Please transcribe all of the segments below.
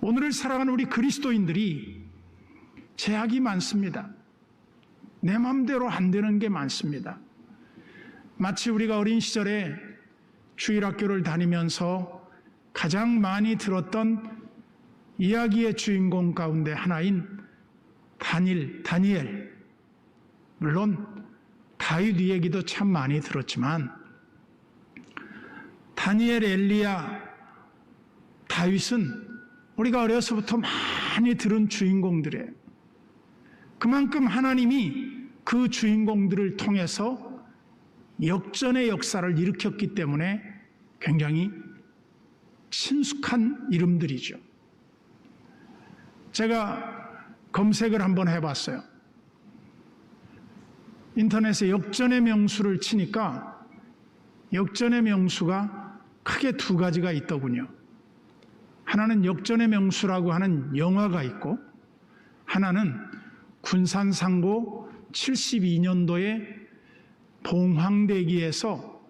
오늘을 살아가는 우리 그리스도인들이 제약이 많습니다. 내 마음대로 안 되는 게 많습니다. 마치 우리가 어린 시절에 주일학교를 다니면서 가장 많이 들었던 이야기의 주인공 가운데 하나인 다니엘, 물론 다윗 이야기도 참 많이 들었지만 다니엘, 엘리야, 다윗은 우리가 어려서부터 많이 들은 주인공들이에요. 그만큼 하나님이 그 주인공들을 통해서 역전의 역사를 일으켰기 때문에 굉장히 친숙한 이름들이죠. 제가 검색을 한번 해봤어요. 인터넷에 역전의 명수를 치니까 역전의 명수가 크게 두 가지가 있더군요. 하나는 역전의 명수라고 하는 영화가 있고, 하나는 군산상고 72년도에 봉황대기에서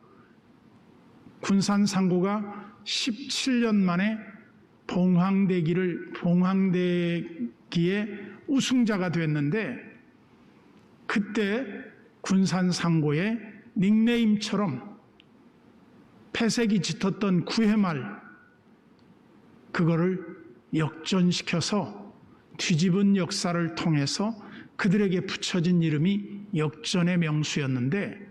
군산상고가 17년 만에 봉황대기에 우승자가 됐는데, 그때 군산상고의 닉네임처럼 폐색이 짙었던 구해말, 그거를 역전시켜서 뒤집은 역사를 통해서 그들에게 붙여진 이름이 역전의 명수였는데,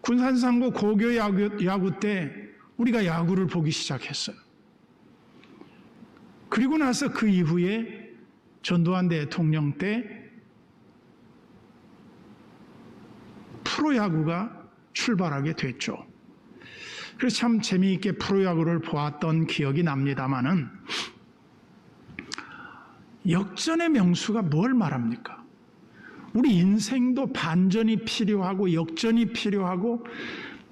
군산상고 고교 야구 때 우리가 야구를 보기 시작했어요. 그리고 나서 그 이후에 전두환 대통령 때 프로야구가 출발하게 됐죠. 그래서 참 재미있게 프로야구를 보았던 기억이 납니다마는, 역전의 명수가 뭘 말합니까? 우리 인생도 반전이 필요하고 역전이 필요하고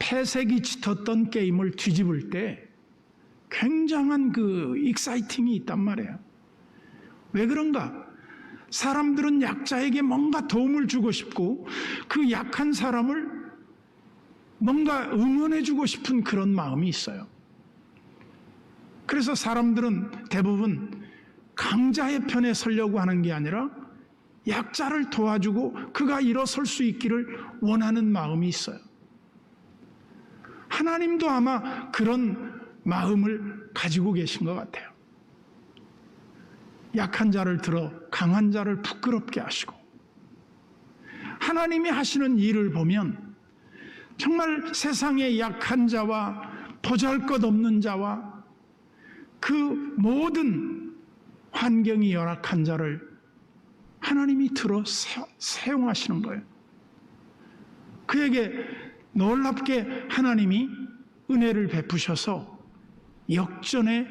폐색이 짙었던 게임을 뒤집을 때 굉장한 그 익사이팅이 있단 말이에요. 왜 그런가? 사람들은 약자에게 뭔가 도움을 주고 싶고 그 약한 사람을 뭔가 응원해 주고 싶은 그런 마음이 있어요. 그래서 사람들은 대부분 강자의 편에 서려고 하는 게 아니라 약자를 도와주고 그가 일어설 수 있기를 원하는 마음이 있어요. 하나님도 아마 그런 마음을 가지고 계신 것 같아요. 약한 자를 들어 강한 자를 부끄럽게 하시고, 하나님이 하시는 일을 보면 정말 세상의 약한 자와 보잘것없는 자와 그 모든 환경이 열악한 자를 하나님이 들어 사용하시는 거예요. 그에게 놀랍게 하나님이 은혜를 베푸셔서 역전의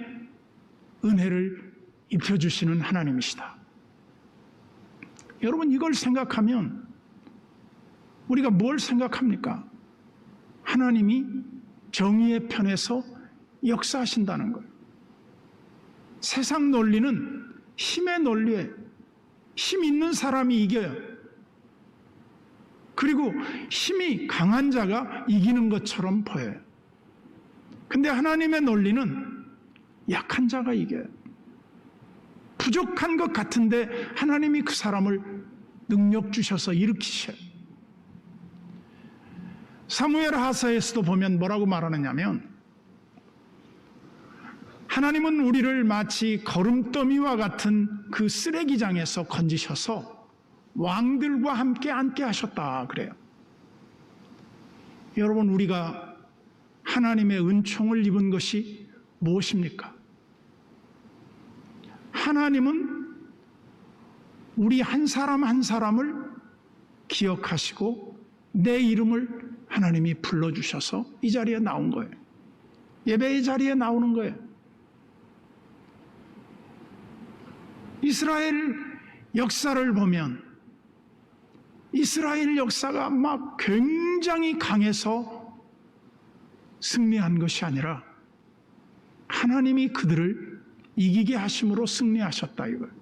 은혜를 입혀주시는 하나님이시다. 여러분, 이걸 생각하면 우리가 뭘 생각합니까? 하나님이 정의의 편에서 역사하신다는 거예요. 세상 논리는 힘의 논리예요. 힘 있는 사람이 이겨요. 그리고 힘이 강한 자가 이기는 것처럼 보여요. 근데 하나님의 논리는 약한 자가 이겨요. 부족한 것 같은데 하나님이 그 사람을 능력 주셔서 일으키셔요. 사무엘 하서에서도 보면 뭐라고 말하느냐면, 하나님은 우리를 마치 거름더미와 같은 그 쓰레기장에서 건지셔서 왕들과 함께 앉게 하셨다 그래요. 여러분, 우리가 하나님의 은총을 입은 것이 무엇입니까? 하나님은 우리 한 사람 한 사람을 기억하시고 내 이름을 하나님이 불러주셔서 이 자리에 나온 거예요. 예배의 자리에 나오는 거예요. 이스라엘 역사를 보면 이스라엘 역사가 막 굉장히 강해서 승리한 것이 아니라 하나님이 그들을 이기게 하심으로 승리하셨다 이거예요.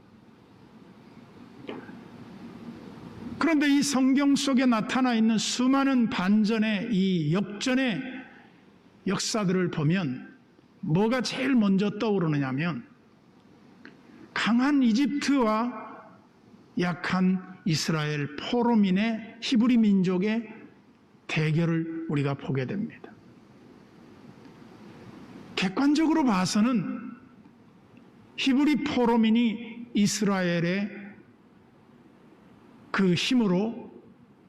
그런데 이 성경 속에 나타나 있는 수많은 반전의 이 역전의 역사들을 보면 뭐가 제일 먼저 떠오르느냐면, 강한 이집트와 약한 이스라엘 포로민의 히브리 민족의 대결을 우리가 보게 됩니다. 객관적으로 봐서는 히브리 포로민이 이스라엘의 그 힘으로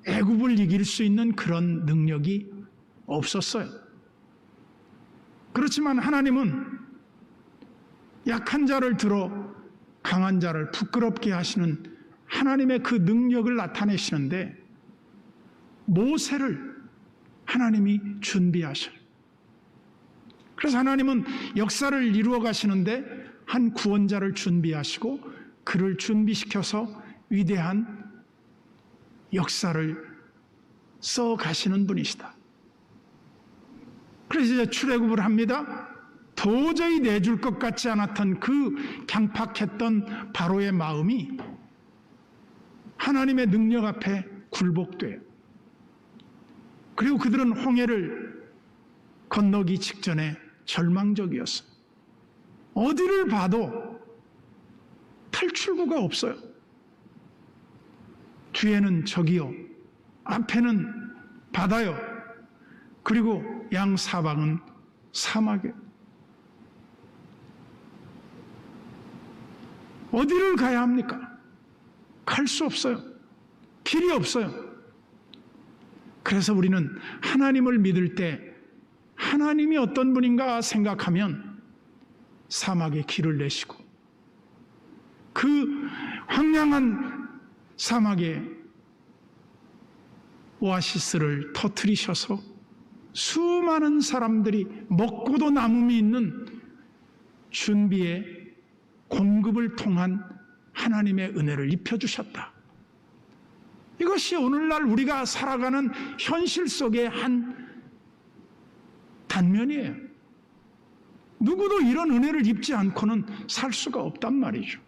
애굽을 이길 수 있는 그런 능력이 없었어요. 그렇지만 하나님은 약한 자를 들어 강한 자를 부끄럽게 하시는 하나님의 그 능력을 나타내시는데 모세를 하나님이 준비하셔요. 그래서 하나님은 역사를 이루어 가시는데 한 구원자를 준비하시고 그를 준비시켜서 위대한 역사를 써 가시는 분이시다. 그래서 이제 출애굽을 합니다. 도저히 내줄 것 같지 않았던 그 강팍했던 바로의 마음이 하나님의 능력 앞에 굴복돼요. 그리고 그들은 홍해를 건너기 직전에 절망적이었어요. 어디를 봐도 탈출구가 없어요. 뒤에는 적이요, 앞에는 바다요, 그리고 양사방은 사막이에요. 어디를 가야 합니까? 갈 수 없어요. 길이 없어요. 그래서 우리는 하나님을 믿을 때 하나님이 어떤 분인가 생각하면 사막에 길을 내시고 그 황량한 사막에 오아시스를 터뜨리셔서 수많은 사람들이 먹고도 남음이 있는 준비의 공급을 통한 하나님의 은혜를 입혀주셨다. 이것이 오늘날 우리가 살아가는 현실 속의 한 단면이에요. 누구도 이런 은혜를 입지 않고는 살 수가 없단 말이죠.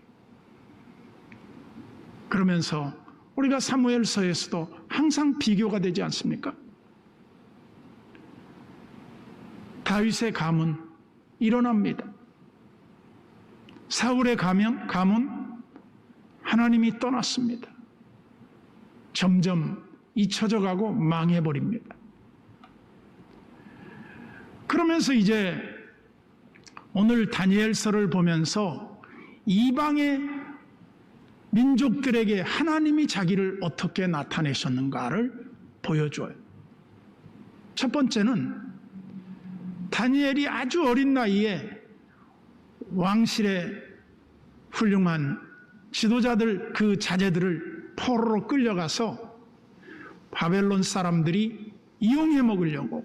그러면서 우리가 사무엘서에서도 항상 비교가 되지 않습니까? 다윗의 가문 일어납니다. 사울의 가문 하나님이 떠났습니다. 점점 잊혀져 가고 망해버립니다. 그러면서 이제 오늘 다니엘서를 보면서 이방의 민족들에게 하나님이 자기를 어떻게 나타내셨는가를 보여줘요. 첫 번째는 다니엘이 아주 어린 나이에 왕실의 훌륭한 지도자들 그 자제들을 포로로 끌려가서 바벨론 사람들이 이용해 먹으려고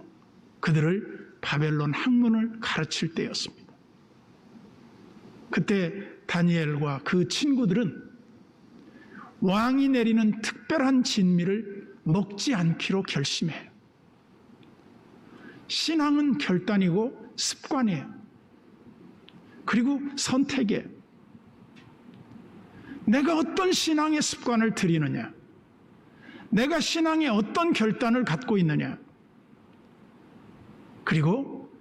그들을 바벨론 학문을 가르칠 때였습니다. 그때 다니엘과 그 친구들은 왕이 내리는 특별한 진미를 먹지 않기로 결심해요. 신앙은 결단이고 습관이에요. 그리고 선택이에요. 내가 어떤 신앙의 습관을 들이느냐, 내가 신앙에 어떤 결단을 갖고 있느냐, 그리고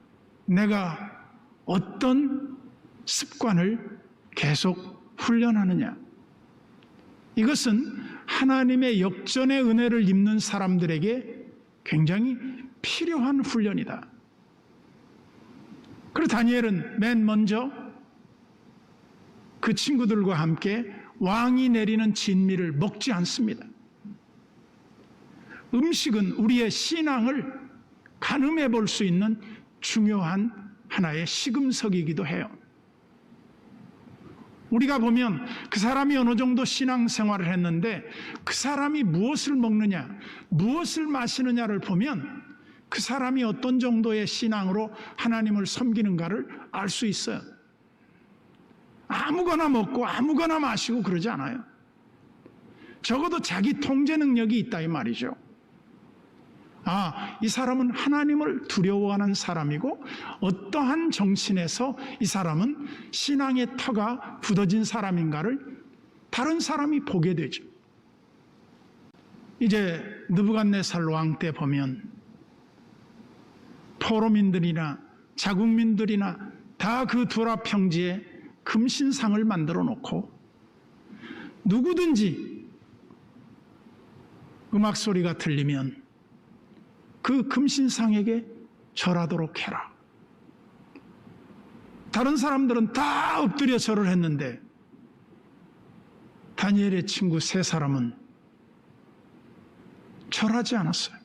내가 어떤 습관을 계속 훈련하느냐. 이것은 하나님의 역전의 은혜를 입는 사람들에게 굉장히 필요한 훈련이다. 그리고 다니엘은 맨 먼저 그 친구들과 함께 왕이 내리는 진미를 먹지 않습니다. 음식은 우리의 신앙을 가늠해 볼 수 있는 중요한 하나의 시금석이기도 해요. 우리가 보면 그 사람이 어느 정도 신앙생활을 했는데 그 사람이 무엇을 먹느냐, 무엇을 마시느냐를 보면 그 사람이 어떤 정도의 신앙으로 하나님을 섬기는가를 알 수 있어요. 아무거나 먹고 아무거나 마시고 그러지 않아요. 적어도 자기 통제 능력이 있다 이 말이죠. 이 사람은 하나님을 두려워하는 사람이고 어떠한 정신에서 이 사람은 신앙의 터가 굳어진 사람인가를 다른 사람이 보게 되죠. 이제 느부갓네살 왕 때 보면 포로민들이나 자국민들이나 다 그 두라 평지에 금신상을 만들어 놓고 누구든지 음악 소리가 들리면 그 금신상에게 절하도록 해라. 다른 사람들은 다 엎드려 절을 했는데 다니엘의 친구 세 사람은 절하지 않았어요.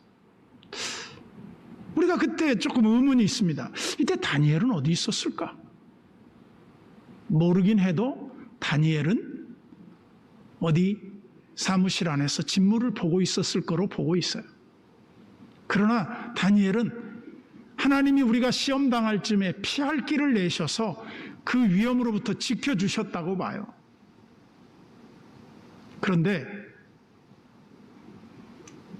우리가 그때 조금 의문이 있습니다. 이때 다니엘은 어디 있었을까? 모르긴 해도 다니엘은 어디 사무실 안에서 진무를 보고 있었을 거로 보고 있어요. 그러나 다니엘은 하나님이 우리가 시험 당할 쯤에 피할 길을 내셔서 그 위험으로부터 지켜주셨다고 봐요. 그런데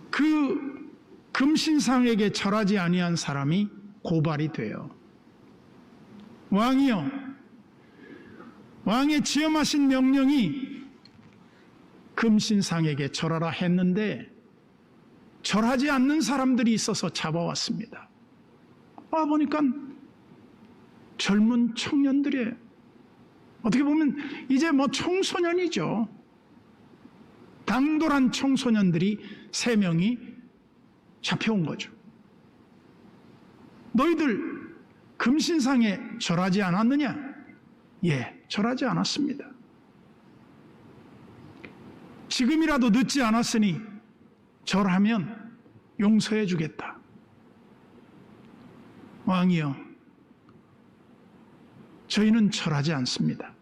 그 금신상에게 절하지 아니한 사람이 고발이 돼요. 왕이여, 왕의 지엄하신 명령이 금신상에게 절하라 했는데 절하지 않는 사람들이 있어서 잡아왔습니다. 보니까 젊은 청년들이에요. 어떻게 보면 이제 청소년이죠. 당돌한 청소년들이 3명이 잡혀온 거죠. 너희들 금신상에 절하지 않았느냐? 예, 절하지 않았습니다. 지금이라도 늦지 않았으니 절하면 용서해 주겠다. 왕이여, 저희는 절하지 않습니다.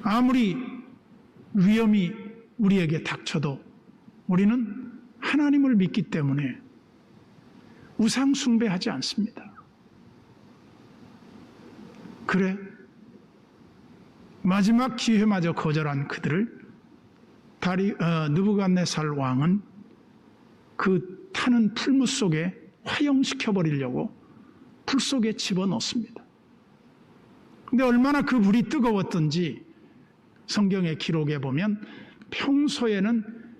아무리 위험이 우리에게 닥쳐도 우리는 하나님을 믿기 때문에 우상 숭배하지 않습니다. 그래, 마지막 기회마저 거절한 그들을 느부갓네살 왕은 그 타는 풀무 속에 화형시켜 버리려고 풀 속에 집어넣습니다. 근데 얼마나 그 불이 뜨거웠던지 성경의 기록에 보면 평소에는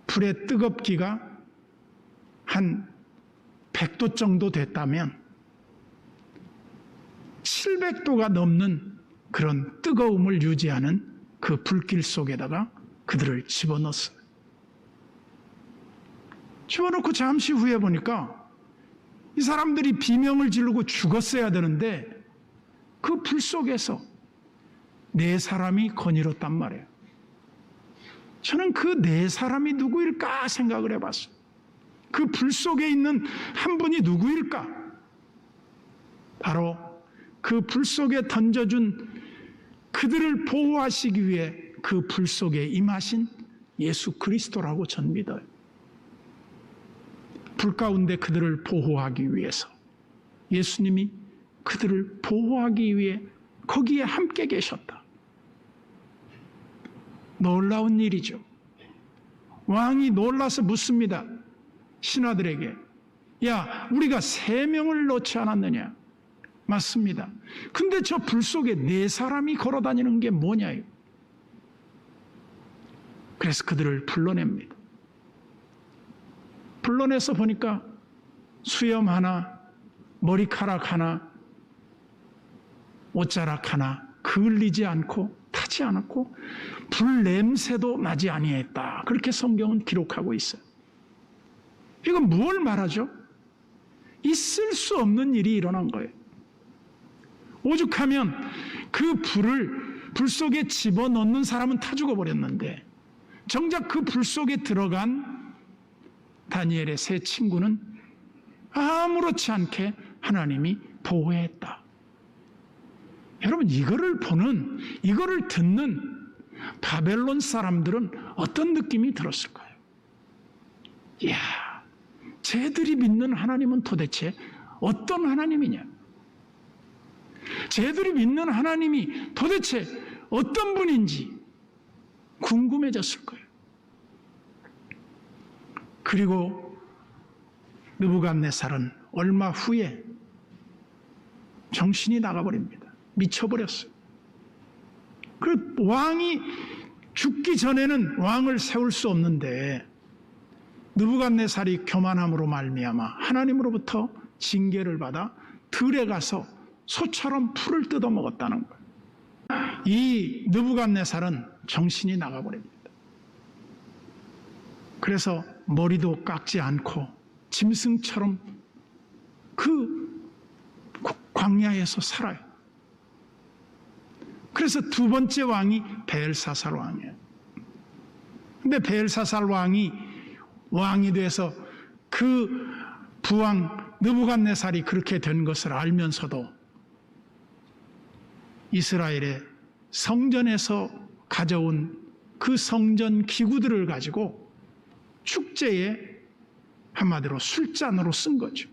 불의 뜨겁기가 한 100도 정도 됐다면 700도가 넘는 그런 뜨거움을 유지하는 그 불길 속에다가 그들을 집어넣었어요. 집어넣고 잠시 후에 보니까 이 사람들이 비명을 지르고 죽었어야 되는데 그 불 속에서 4사람이 거닐었단 말이에요. 저는 그 4사람이 누구일까 생각을 해봤어요. 그 불 속에 있는 한 분이 누구일까? 바로 그 불 속에 던져준 그들을 보호하시기 위해 그 불 속에 임하신 예수 그리스도라고 전 믿어요. 불 가운데 그들을 보호하기 위해서 예수님이 그들을 보호하기 위해 거기에 함께 계셨다. 놀라운 일이죠. 왕이 놀라서 묻습니다. 신하들에게, 야, 우리가 3명을 놓지 않았느냐? 맞습니다. 근데 저 불 속에 4사람이 걸어다니는 게 뭐냐요? 그래서 그들을 불러냅니다. 불러내서 보니까 수염 하나, 머리카락 하나, 옷자락 하나 그을리지 않고 타지 않았고 불 냄새도 나지 아니했다. 그렇게 성경은 기록하고 있어요. 이건 무엇을 말하죠? 있을 수 없는 일이 일어난 거예요. 오죽하면 그 불을 불 속에 집어넣는 사람은 타 죽어버렸는데 정작 그 불 속에 들어간 다니엘의 3 친구는 아무렇지 않게 하나님이 보호했다. 여러분, 이거를 듣는 바벨론 사람들은 어떤 느낌이 들었을까요? 이야, 쟤들이 믿는 하나님은 도대체 어떤 하나님이냐? 쟤들이 믿는 하나님이 도대체 어떤 분인지 궁금해졌을 거예요. 그리고 느부갓네살은 얼마 후에 정신이 나가버립니다. 미쳐버렸어요. 그 왕이 죽기 전에는 왕을 세울 수 없는데 느부갓네살이 교만함으로 말미암아 하나님으로부터 징계를 받아 들에 가서 소처럼 풀을 뜯어먹었다는 거예요. 이 느부갓네살은 정신이 나가버립니다. 그래서 머리도 깎지 않고 짐승처럼 그 광야에서 살아요. 그래서 두 번째 왕이 벨사살 왕이에요. 근데 벨사살 왕이 돼서 그 부왕 느부갓네살이 그렇게 된 것을 알면서도 이스라엘의 성전에서 가져온 그 성전 기구들을 가지고 축제에 한마디로 술잔으로 쓴 거죠.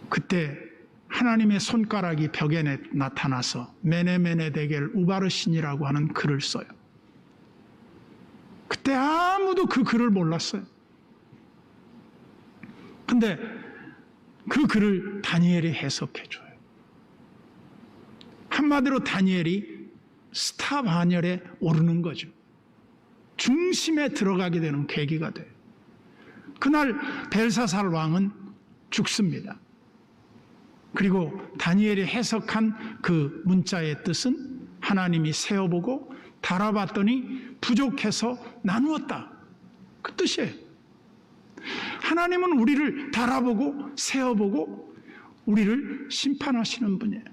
그때 하나님의 손가락이 벽에 나타나서 메네메네 데겔 우바르신이라고 하는 글을 써요. 그때 아무도 그 글을 몰랐어요. 근데 그 글을 다니엘이 해석해줘요. 한마디로 다니엘이 스타 반열에 오르는 거죠. 중심에 들어가게 되는 계기가 돼요. 그날 벨사살 왕은 죽습니다. 그리고 다니엘이 해석한 그 문자의 뜻은 하나님이 세어보고 달아봤더니 부족해서 나누었다. 그 뜻이에요. 하나님은 우리를 달아보고 세어보고 우리를 심판하시는 분이에요.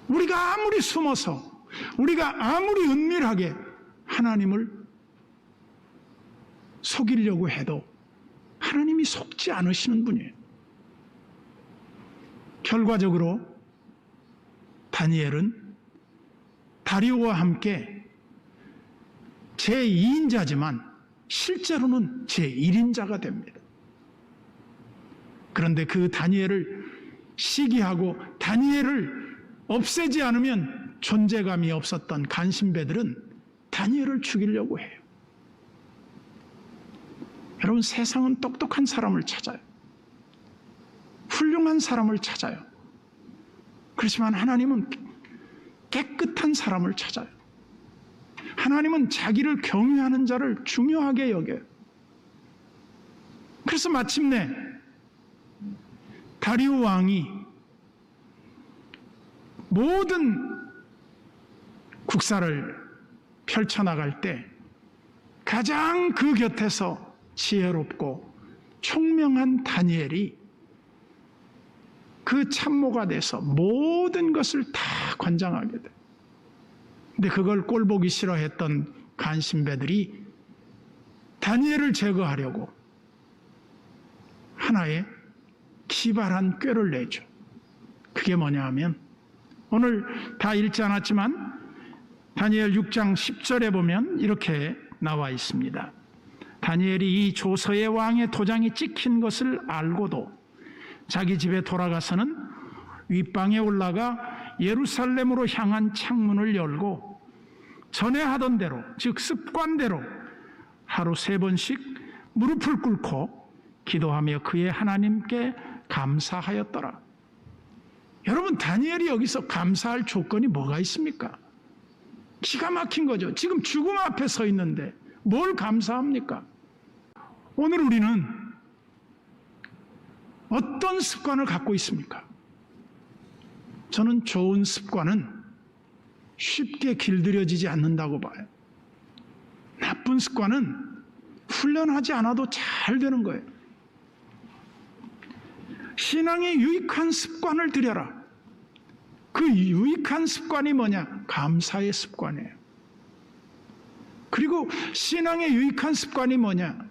우리가 아무리 숨어서 우리가 아무리 은밀하게 하나님을 속이려고 해도 하나님이 속지 않으시는 분이에요. 결과적으로 다니엘은 다리오와 함께 제2인자지만 실제로는 제1인자가 됩니다. 그런데 그 다니엘을 시기하고 다니엘을 없애지 않으면 존재감이 없었던 간신배들은 다니엘을 죽이려고 해요. 여러분, 세상은 똑똑한 사람을 찾아요. 훌륭한 사람을 찾아요. 그렇지만 하나님은 깨끗한 사람을 찾아요. 하나님은 자기를 경외하는 자를 중요하게 여겨요. 그래서 마침내 다리오 왕이 모든 국사를 펼쳐나갈 때 가장 그 곁에서 지혜롭고 총명한 다니엘이 그 참모가 돼서 모든 것을 다 관장하게 돼. 근데 그걸 꼴보기 싫어했던 간신배들이 다니엘을 제거하려고 하나의 기발한 꾀를 내죠. 그게 뭐냐 하면 오늘 다 읽지 않았지만 다니엘 6장 10절에 보면 이렇게 나와 있습니다. 다니엘이 이 조서의 왕의 도장이 찍힌 것을 알고도 자기 집에 돌아가서는 윗방에 올라가 예루살렘으로 향한 창문을 열고 전에 하던 대로, 즉 습관대로 하루 3번씩 무릎을 꿇고 기도하며 그의 하나님께 감사하였더라. 여러분, 다니엘이 여기서 감사할 조건이 뭐가 있습니까? 기가 막힌 거죠. 지금 죽음 앞에 서 있는데 뭘 감사합니까? 오늘 우리는 어떤 습관을 갖고 있습니까? 저는 좋은 습관은 쉽게 길들여지지 않는다고 봐요. 나쁜 습관은 훈련하지 않아도 잘 되는 거예요. 신앙에 유익한 습관을 들여라. 그 유익한 습관이 뭐냐? 감사의 습관이에요. 그리고 신앙의 유익한 습관이 뭐냐?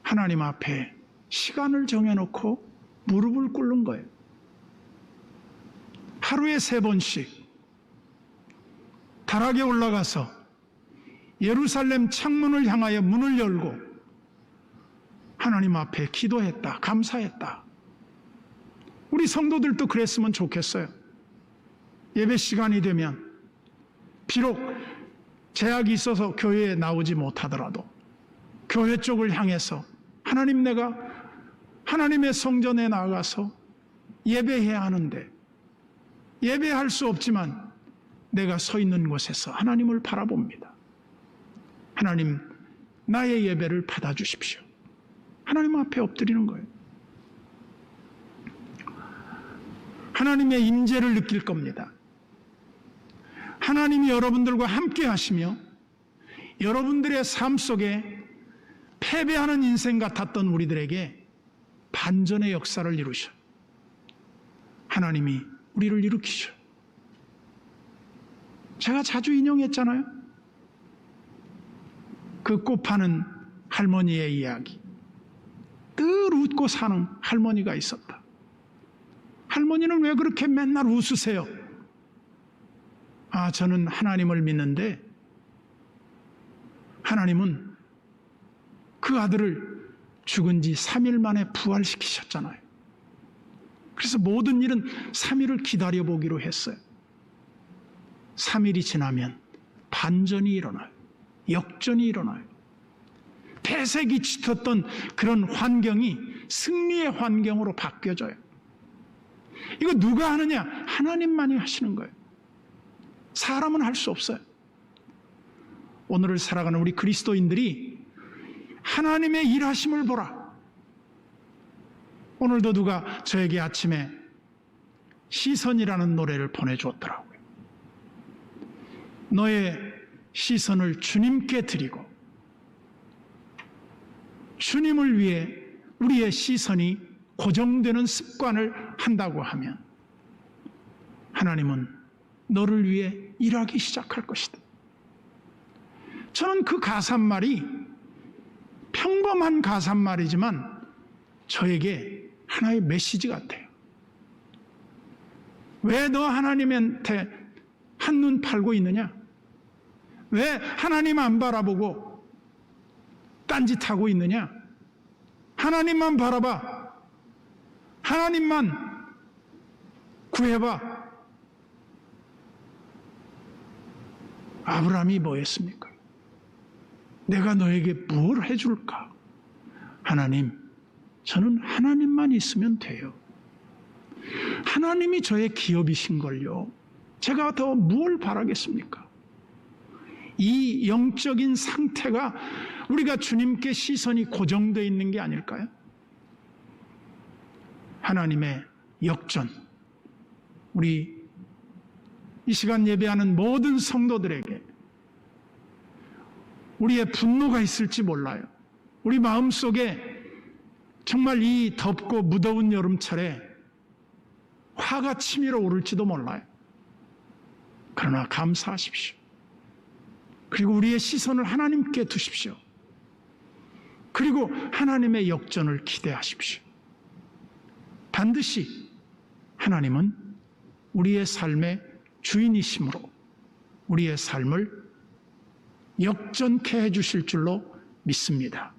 하나님 앞에 시간을 정해놓고 무릎을 꿇는 거예요. 하루에 3번씩 다락에 올라가서 예루살렘 창문을 향하여 문을 열고 하나님 앞에 기도했다, 감사했다. 우리 성도들도 그랬으면 좋겠어요. 예배 시간이 되면 비록 제약이 있어서 교회에 나오지 못하더라도 교회 쪽을 향해서 하나님, 내가 하나님의 성전에 나가서 예배해야 하는데 예배할 수 없지만 내가 서 있는 곳에서 하나님을 바라봅니다. 하나님, 나의 예배를 받아주십시오. 하나님 앞에 엎드리는 거예요. 하나님의 임재를 느낄 겁니다. 하나님이 여러분들과 함께 하시며 여러분들의 삶 속에 패배하는 인생 같았던 우리들에게 반전의 역사를 이루셔. 하나님이 우리를 일으키셔. 제가 자주 인용했잖아요. 그 꽃 파는 할머니의 이야기. 늘 웃고 사는 할머니가 있었다. 할머니는 왜 그렇게 맨날 웃으세요? 아, 저는 하나님을 믿는데 하나님은 그 아들을 죽은 지 3일 만에 부활시키셨잖아요. 그래서 모든 일은 3일을 기다려보기로 했어요. 3일이 지나면 반전이 일어나요. 역전이 일어나요. 폐색이 짙었던 그런 환경이 승리의 환경으로 바뀌어져요. 이거 누가 하느냐? 하나님만이 하시는 거예요. 사람은 할 수 없어요. 오늘을 살아가는 우리 그리스도인들이 하나님의 일하심을 보라. 오늘도 누가 저에게 아침에 시선이라는 노래를 보내주었더라고요. 너의 시선을 주님께 드리고 주님을 위해 우리의 시선이 고정되는 습관을 한다고 하면 하나님은 너를 위해 일하기 시작할 것이다. 저는 그 가사말이 평범한 가사말이지만 저에게 하나의 메시지 같아요. 왜 너 하나님한테 한눈 팔고 있느냐? 왜 하나님 안 바라보고 딴짓하고 있느냐? 하나님만 바라봐. 하나님만 구해봐. 아브라함이 뭐 했습니까? 내가 너에게 뭘 해줄까? 하나님, 저는 하나님만 있으면 돼요. 하나님이 저의 기업이신걸요. 제가 더 뭘 바라겠습니까? 이 영적인 상태가 우리가 주님께 시선이 고정되어 있는 게 아닐까요? 하나님의 역전, 우리 이 시간 예배하는 모든 성도들에게 우리의 분노가 있을지 몰라요. 우리 마음속에 정말 이 덥고 무더운 여름철에 화가 치밀어 오를지도 몰라요. 그러나 감사하십시오. 그리고 우리의 시선을 하나님께 두십시오. 그리고 하나님의 역전을 기대하십시오. 반드시 하나님은 우리의 삶의 주인이심으로 우리의 삶을 역전케 해주실 줄로 믿습니다.